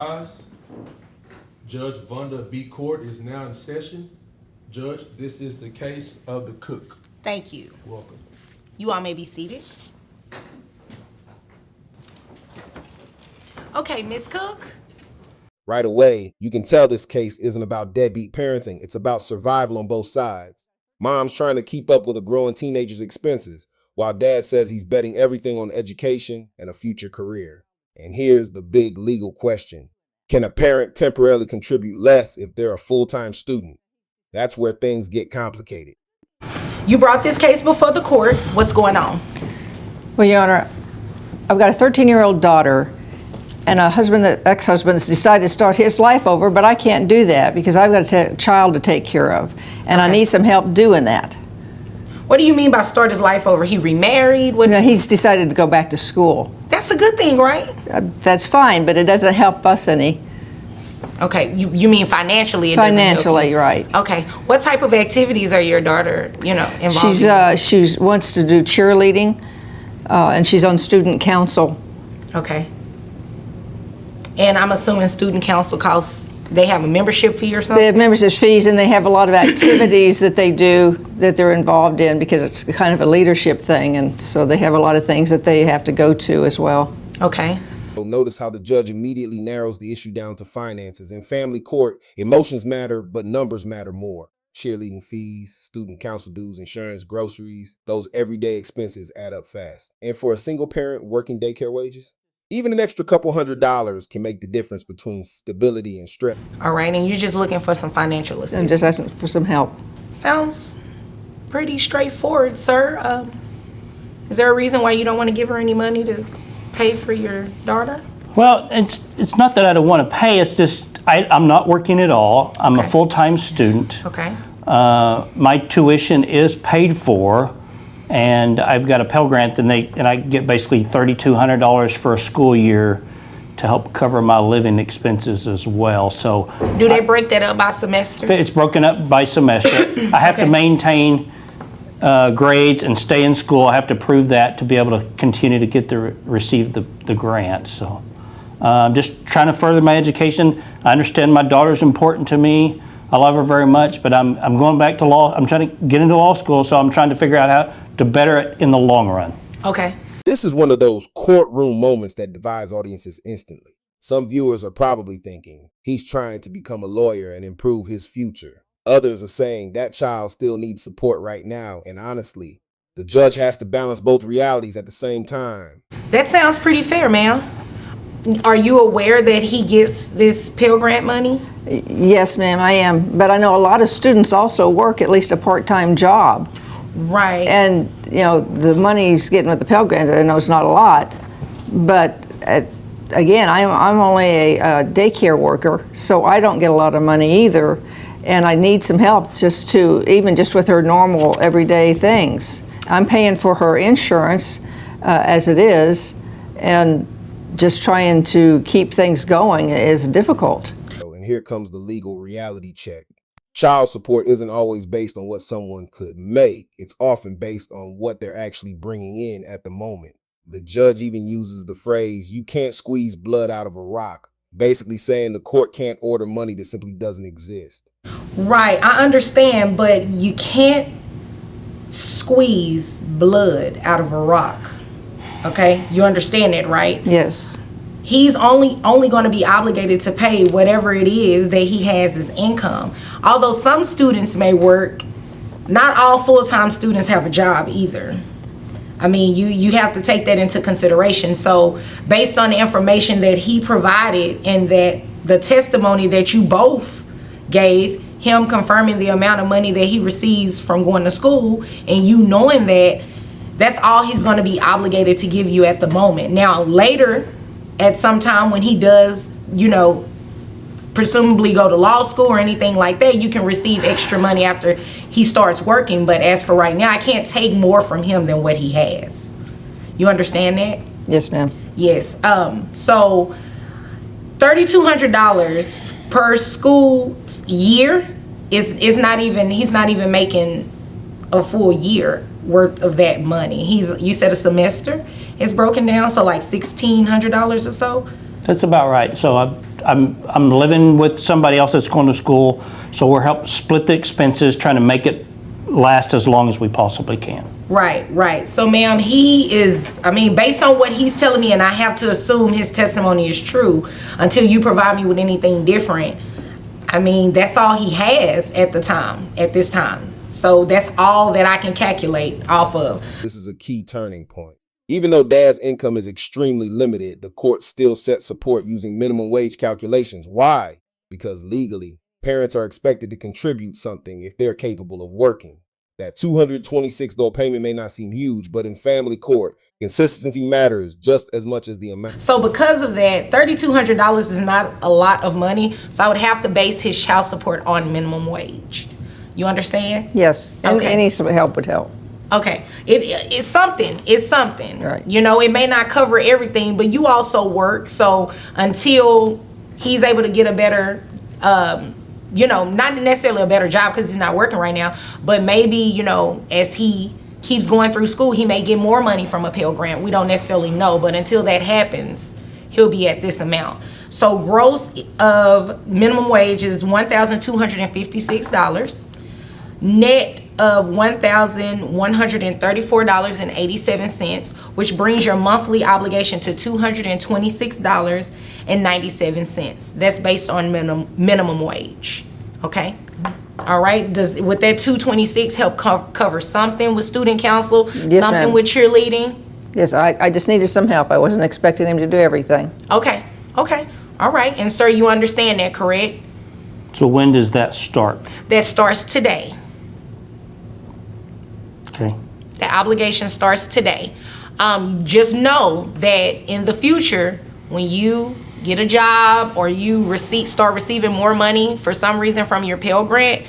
Rise. Judge Vonda B. Court is now in session. Judge, this is the case of the cook. Thank you. Welcome. You all may be seated. Okay, Ms. Cook. Right away, you can tell this case isn't about deadbeat parenting. It's about survival on both sides. Mom's trying to keep up with a growing teenager's expenses, while dad says he's betting everything on education and a future career. And here's the big legal question. Can a parent temporarily contribute less if they're a full-time student? That's where things get complicated. You brought this case before the court. What's going on? Well, Your Honor, I've got a 13-year-old daughter and a ex-husband that's decided to start his life over, but I can't do that because I've got a child to take care of, and I need some help doing that. What do you mean by start his life over? He remarried? He's decided to go back to school. That's a good thing, right? That's fine, but it doesn't help us any. Okay, you mean financially? It doesn't help Financially, you. right. Okay, what type of activities are your daughter, involved in? She wants to do cheerleading, and she's on student council. Okay. And I'm assuming student council costs, they have a membership fee or something? They have membership fees, and they have a lot of activities that they do that they're involved in because it's kind of a leadership thing, and so they have a lot of things that they have to go to as well. Okay. Notice how the judge immediately narrows the issue down to finances. In family court, emotions matter, but numbers matter more. Cheerleading fees, student council dues, insurance, groceries, those everyday expenses add up fast. And for a single parent working daycare wages, even an extra couple $100s can make the difference between stability and stress. All right, and you're just looking for some financial I'm assistance. just asking for some help. Sounds pretty straightforward, sir. Is there a reason why you don't want to give her any money to pay for your daughter? Well, it's not that I don't want to pay. It's just I'm not working at all. I'm a full-time student. Okay. My tuition is paid for, and I've got a Pell Grant, and I get basically $3,200 for a school year to help cover my living expenses as well. So do they break that up by semester? It's broken up by semester. I have to maintain grades and stay in school. I have to prove that to be able to continue to receive the grant. So I'm just trying to further my education. I understand my daughter's important to me. I love her very much, but I'm going back to law. I'm trying to get into law school, so I'm trying to figure out how to better it in the long run. Okay. This is one of those courtroom moments that divides audiences instantly. Some viewers are probably thinking, he's trying to become a lawyer and improve his future. Others are saying that child still needs support right now, and honestly, the judge has to balance both realities at the same time. That sounds pretty fair, ma'am. Are you aware that he gets this Pell Grant money? Yes, ma'am, I am. But I know a lot of students also work at least a part-time job. Right. And, the money he's getting with the Pell Grant, I know it's not a lot. But, again, I'm only a daycare worker, so I don't get a lot of money either. And I need some help even just with her normal everyday things. I'm paying for her insurance as it is, and just trying to keep things going is difficult. And here comes the legal reality check. Child support isn't always based on what someone could make. It's often based on what they're actually bringing in at the moment. The judge even uses the phrase, "you can't squeeze blood out of a rock," basically saying the court can't order money that simply doesn't exist. Right, I understand, but you can't squeeze blood out of a rock. Okay, you understand that, right? Yes. He's only going to be obligated to pay whatever it is that he has as income. Although some students may work, not all full-time students have a job either. I mean, you have to take that into consideration. So based on the information that he provided and that the testimony that you both gave, him confirming the amount of money that he receives from going to school, and you knowing that, that's all he's going to be obligated to give you at the moment. Now, later, at some time when he does, presumably go to law school or anything like that, you can receive extra money after he starts working. But as for right now, I can't take more from him than what he has. You understand that? Yes, ma'am. Yes. So $3,200 per school year is not even, he's not even making a full year worth of that money. You said a semester is broken down, so like $1,600 or so. That's about right. So I've I'm living with somebody else that's going to school, so we're helping split the expenses, trying to make it last as long as we possibly can. Right. So, ma'am, he is, I mean, based on what he's telling me, and I have to assume his testimony is true until you provide me with anything different. I mean, that's all he has at this time. So that's all that I can calculate off of. This is a key turning point. Even though dad's income is extremely limited, the court still set support using minimum wage calculations. Why? Because legally, parents are expected to contribute something if they're capable of working. That $226 payment may not seem huge, but in family court, consistency matters just as much as the amount. So because of that, $3,200 is not a lot of money. So I would have to base his child support on minimum wage. You understand? Yes, and Okay. any sort of help would help. Okay, it's something. It's something. Right. You know, it may not cover everything, but you also work. So until he's able to get a better, not necessarily a better job because he's not working right now, but maybe, as he keeps going through school, he may get more money from a Pell Grant. We don't necessarily know, but until that happens, he'll be at this amount. So gross of minimum wage is $1,256. Net of $1,134.87, which brings your monthly obligation to $226.97. That's based on minimum wage. Okay. All right. Would that 226 help cover something with student council? Yes, something ma'am. with cheerleading? Yes, I just needed some help. I wasn't expecting him to do everything. Okay. All right. And sir, you understand that, correct? So when does that start? That starts today. Okay. The obligation starts today. Just know that in the future, when you get a job or you start receiving more money for some reason from your Pell Grant,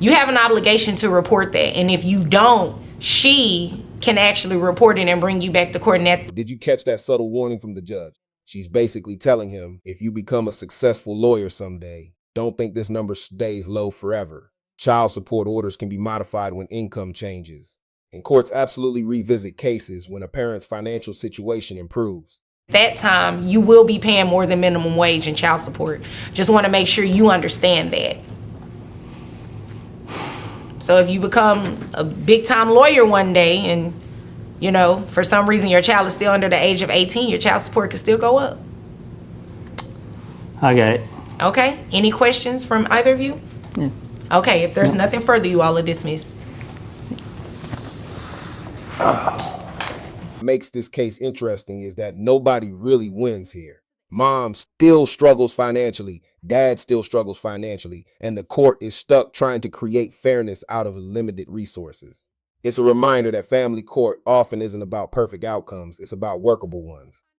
you have an obligation to report that. And if you don't, she can actually report it and bring you back to court. And Did you catch that subtle warning from the judge? She's basically telling him, if you become a successful lawyer someday, don't think this number stays low forever. Child support orders can be modified when income changes. And courts absolutely revisit cases when a parent's financial situation improves. that time, you will be paying more than minimum wage in child support. Just want to make sure you understand that. So if you become a big time lawyer one day and, for some reason your child is still under the age of 18, your child support could still go up. I got it. Okay? Any questions from either of you? Yeah. Okay, if there's nothing further, you all are dismissed. Makes this case interesting is that nobody really wins here. Mom still struggles financially, dad still struggles financially, and the court is stuck trying to create fairness out of limited resources. It's a reminder that family court often isn't about perfect outcomes, it's about workable ones.